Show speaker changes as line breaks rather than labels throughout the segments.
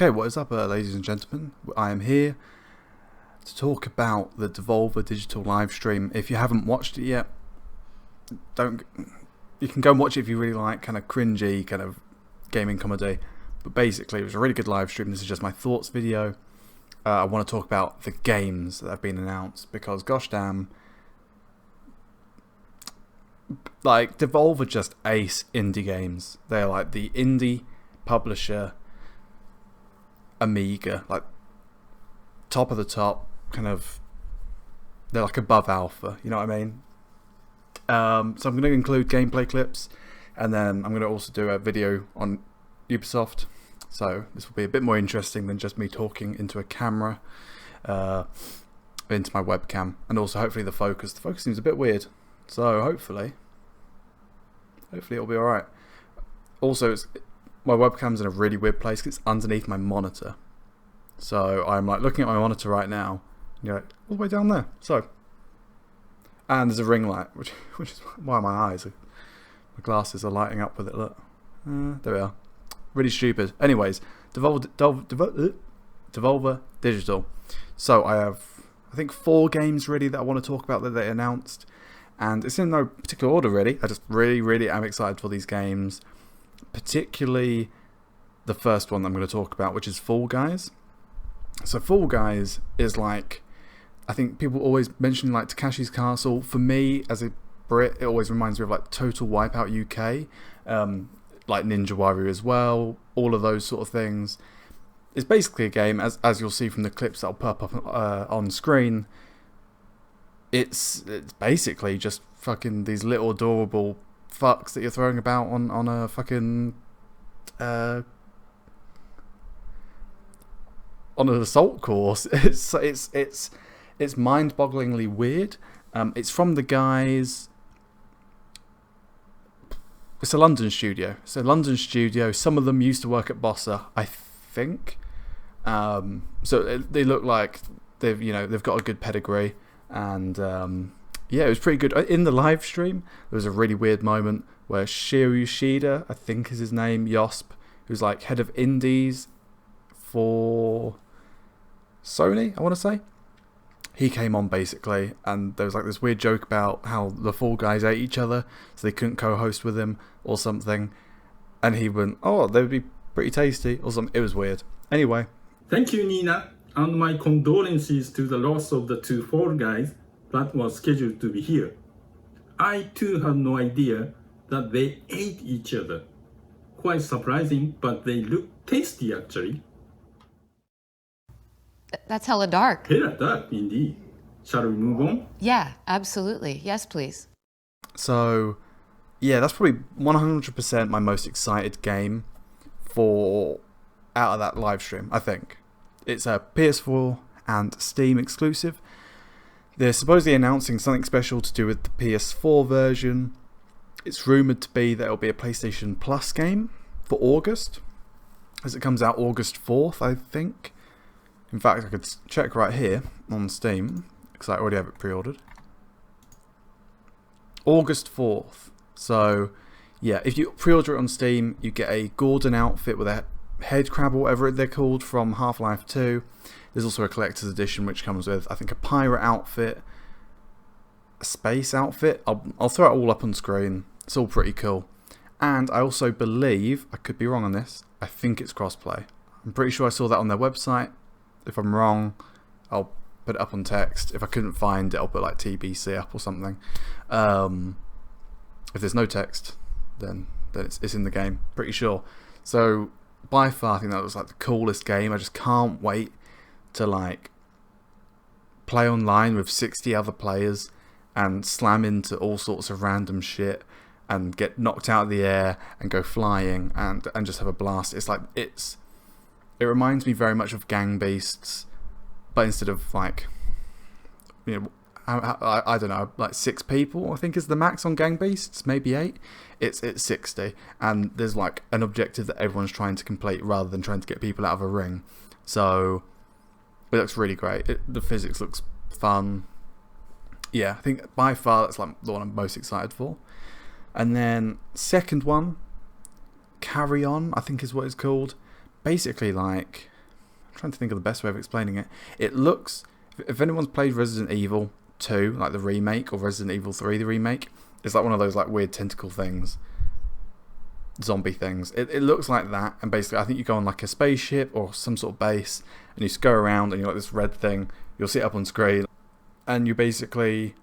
Okay, what is up, ladies and gentlemen? I am here to talk about the Devolver digital live stream. If you haven't watched it yet, you can go and watch it if you really like kind of cringy kind of gaming comedy. But basically, it was a really good live stream. This is just my thoughts video. I want to talk about the games that have been announced because, gosh damn, like Devolver just ace indie games. They're like the indie publisher Amiga, like top of the top, kind of. They're like above alpha, you know what I mean? So I'm going to include gameplay clips, and then I'm going to also do a video on Ubisoft. So this will be a bit more interesting than just me talking into a camera, into my webcam, and also hopefully the focus. The focus seems a bit weird, so hopefully it'll be alright. Also, my webcam's in a really weird place because it's underneath my monitor. So I'm like looking at my monitor right now, you know, all the way down there. So, and there's a ring light, which is why my glasses are lighting up with it. Look, there we are. Really stupid. Anyways, Devolver Digital. So I have, I think, 4 games really that I want to talk about that they announced, and it's in no particular order really. I just really am excited for these games, particularly the first one that I'm going to talk about, which is Fall Guys. So Fall Guys is like, I think people always mention like Takashi's Castle. For me, as a Brit, it always reminds me of like Total Wipeout UK, like Ninja Warrior as well, all of those sort of things. It's basically a game, as you'll see from the clips that'll pop up on screen. It's basically just fucking these little adorable fucks that you're throwing about on a fucking on an assault course. It's mind-bogglingly weird. It's from the guys. It's a London studio. Some of them used to work at Bossa, I think. So they look like they've got a good pedigree, and yeah, it was pretty good. In the live stream, there was a really weird moment where Shiryu Shida, I think is his name, Yosp, who's like head of indies for Sony, I want to say. He came on basically, and there was like this weird joke about how the Fall Guys ate each other, so they couldn't co-host with him or something. And he went, "Oh, they would be pretty tasty," or something. It was weird. Anyway.
Thank you, Nina, and my condolences to the loss of the 2 Fall Guys that was scheduled to be here. I too had no idea that they ate each other. Quite surprising, but they look tasty actually.
That's hella dark.
Hella dark, indeed. Shall we move on?
Yeah, absolutely. Yes, please.
So, yeah, that's probably 100% my most excited game out of that live stream, I think. It's a PS4 and Steam exclusive. They're supposedly announcing something special to do with the PS4 version. It's rumoured to be that it'll be a PlayStation Plus game for August, as it comes out August 4th, I think. In fact, I could check right here on Steam, because I already have it pre-ordered. August 4th. So, yeah, if you pre-order it on Steam, you get a Gordon outfit with a head crab or whatever they're called from Half-Life 2. There's also a collector's edition which comes with, I think, a pirate outfit, a space outfit. I'll throw it all up on screen. It's all pretty cool. And I also believe, I could be wrong on this, I think it's crossplay. I'm pretty sure I saw that on their website. If I'm wrong, I'll put it up on text. If I couldn't find it, I'll put like TBC up or something. If there's no text, then it's in the game, pretty sure. So by far, I think that was like the coolest game. I just can't wait to like play online with 60 other players and slam into all sorts of random shit and get knocked out of the air and go flying and just have a blast. It reminds me very much of Gang Beasts, but instead of like, I don't know, like 6 people I think is the max on Gang Beasts, maybe 8. It's 60, and there's like an objective that everyone's trying to complete rather than trying to get people out of a ring. So it looks really great. The physics looks fun. Yeah, I think by far that's like the one I'm most excited for. And then second one, Carry On, I think is what it's called. basically like, I'm trying to think of the best way of explaining it. It looks, if anyone's played Resident Evil 2, like the remake, or Resident Evil 3, the remake, it's like one of those like weird tentacle things, zombie things. It looks like that, and basically I think you go on like a spaceship or some sort of base, and you just go around and you're like this red thing. You'll see it up on screen, and you basically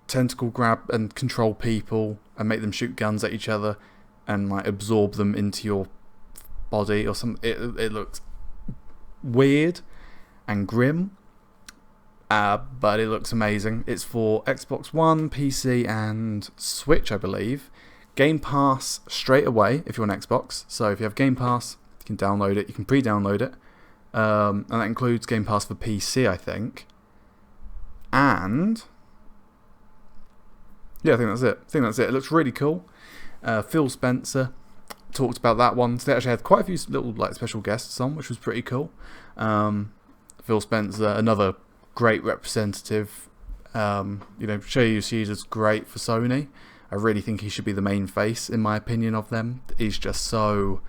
tentacle grab and control people and make them shoot guns at each other and like absorb them into your body or something. It looks weird and grim, but it looks amazing. It's for Xbox One, PC and Switch, I believe. Game Pass straight away if you're on Xbox. So if you have Game Pass, you can download it. You can pre-download it, and that includes Game Pass for PC, I think. And yeah, I think that's it. It looks really cool. Phil Spencer talked about that one. So they actually had quite a few little like special guests on, which was pretty cool. Phil Spencer, another great representative. Shigeru Yoshida's great for Sony. I really think he should be the main face, in my opinion, of them. He's just so...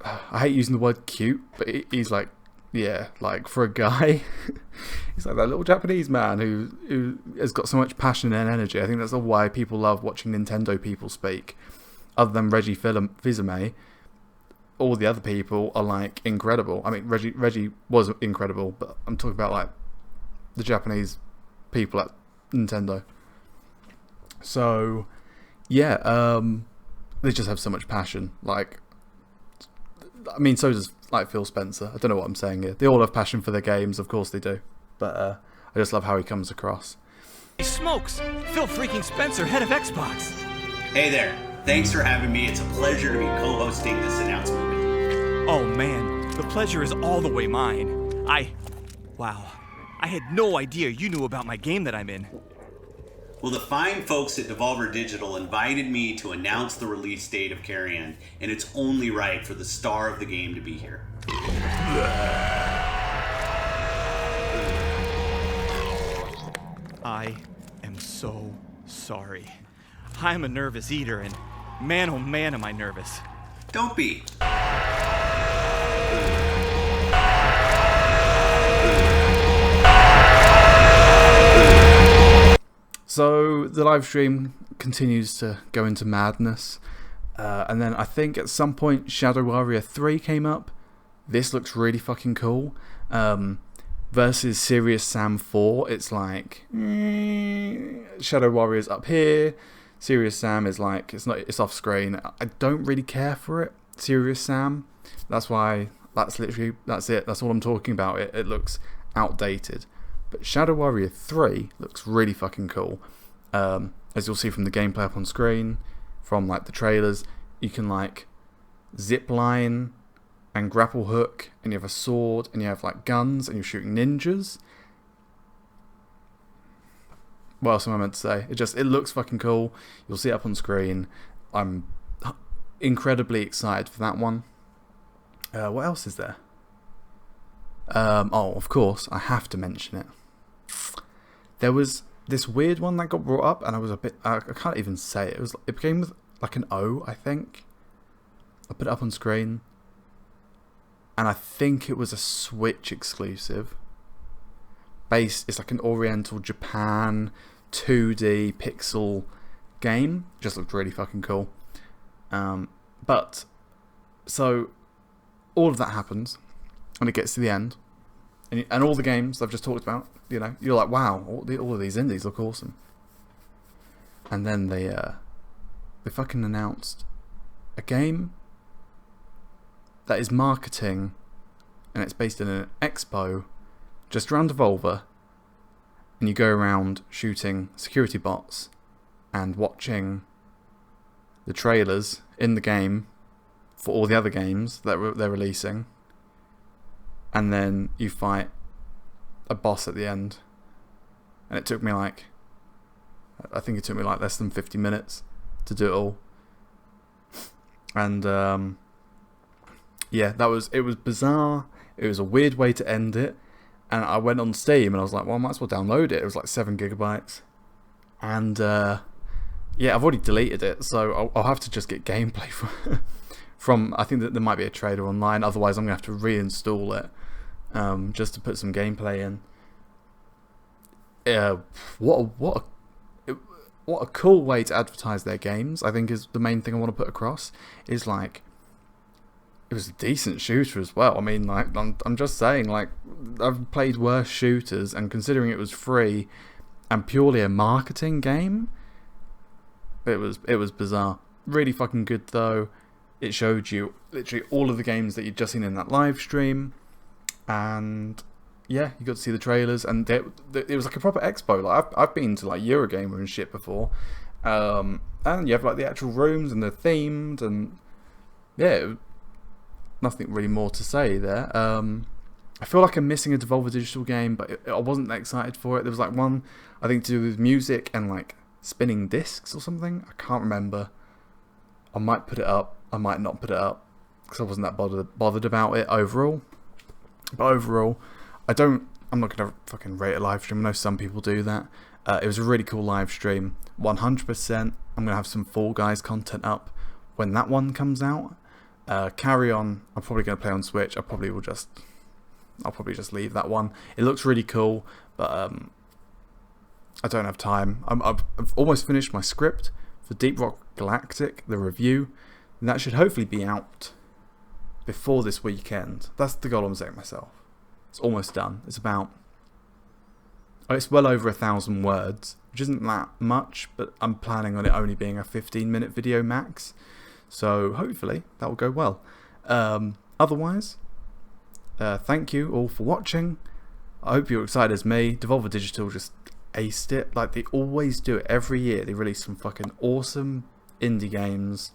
I hate using the word cute, but he's like, yeah, like for a guy, he's like that little Japanese man who has got so much passion and energy. I think that's why people love watching Nintendo people speak. Other than Reggie Fils-Aimé, all the other people are like incredible. I mean, Reggie was incredible, but I'm talking about like the Japanese people at Nintendo. So, yeah, they just have so much passion. Like, I mean, so does like Phil Spencer. I don't know what I'm saying here. They all have passion for their games, of course they do. But I just love how he comes across.
Hey, smokes! Phil freaking Spencer, head of Xbox.
Hey there. Thanks for having me. It's a pleasure to be co-hosting this announcement with you.
Oh man, the pleasure is all the way mine. Wow. I had no idea you knew about my game that I'm in.
Well, the fine folks at Devolver Digital invited me to announce the release date of Carrion, and it's only right for the star of the game to be here.
I am so sorry. I'm a nervous eater, and man, oh man, am I nervous.
Don't be.
So the live stream continues to go into madness, and then I think at some point Shadow Warrior 3 came up. This looks really fucking cool. Versus Serious Sam 4, it's like Shadow Warrior's up here. Serious Sam is like it's off screen. I don't really care for it. Serious Sam. That's why that's it. That's all I'm talking about. It looks outdated. But Shadow Warrior 3 looks really fucking cool. As you'll see from the gameplay up on screen, from like the trailers, you can like zip line and grapple hook, and you have a sword, and you have like guns, and you're shooting ninjas. What else am I meant to say? It looks fucking cool. You'll see it up on screen. I'm incredibly excited for that one. What else is there? Oh, of course, I have to mention it. There was this weird one that got brought up, and I was a bit... I can't even say it. It became with like an O, I think. I put it up on screen, and I think it was a Switch exclusive. It's like an Oriental Japan 2D pixel game. Just looked really fucking cool. But so all of that happens, and it gets to the end, and all the games I've just talked about, you know, you're like, wow, all of these indies look awesome. And then they fucking announced a game that is marketing, and it's based in an expo just around Devolver, and you go around shooting security bots and watching the trailers in the game for all the other games that they're releasing, and then you fight a boss at the end. And it took me like, I think it took me like less than 50 minutes to do it all. And yeah, it was bizarre. It was a weird way to end it. And I went on Steam and I was like, well, I might as well download it. It was like 7 gigabytes. And yeah, I've already deleted it, so I'll have to just get gameplay from, I think that there might be a trailer online, otherwise I'm going to have to reinstall it just to put some gameplay in. What a cool way to advertise their games, I think, is the main thing I want to put across. Is like, it was a decent shooter as well. I mean, like, I'm just saying, like, I've played worse shooters, and considering it was free and purely a marketing game, it was bizarre. Really fucking good though. It showed you literally all of the games that you'd just seen in that live stream, and yeah, you got to see the trailers, and it was like a proper expo. Like, I've been to like Eurogamer and shit before, and you have like the actual rooms and they're themed, and yeah, nothing really more to say there. I feel like I'm missing a Devolver Digital game, but I wasn't that excited for it. There was like one, I think, to do with music and like spinning discs or something. I can't remember. I might put it up, I might not put it up, because I wasn't that bothered about it overall. But overall, I'm not going to fucking rate a live stream. I know some people do that. It was a really cool live stream. 100%. I'm going to have some Fall Guys content up when that one comes out. Carry On, I'm probably going to play on Switch. I'll probably just leave that one. It looks really cool, but I don't have time. I've almost finished my script for Deep Rock Galactic, the review, and that should hopefully be out before this weekend. That's the goal I'm setting myself. It's almost done. It's well over 1,000 words, which isn't that much, but I'm planning on it only being a 15-minute video max, so hopefully that will go well. Otherwise, thank you all for watching. I hope you're excited as me. Devolver Digital just aced it, like they always do it every year. They release some fucking awesome indie games,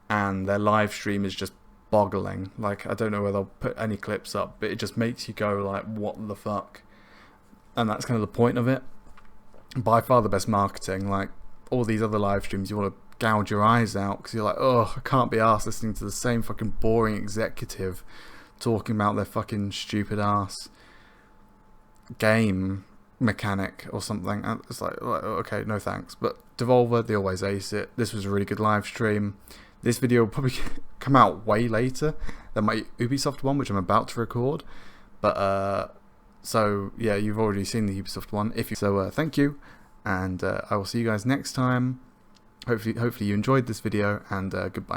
and their live stream is just boggling. Like, I don't know whether they'll put any clips up, but it just makes you go like, what the fuck? And that's kind of the point of it. By far the best marketing. Like, all these other live streams, you want to gouge your eyes out because you're like, oh, I can't be arsed listening to the same fucking boring executive talking about their fucking stupid ass game mechanic or something. And it's like, okay, no thanks. But Devolver, they always ace it. This was a really good live stream. This video will probably come out way later than my Ubisoft one, which I'm about to record. But so yeah, you've already seen the Ubisoft one. Thank you, and I will see you guys next time. Hopefully you enjoyed this video, and goodbye.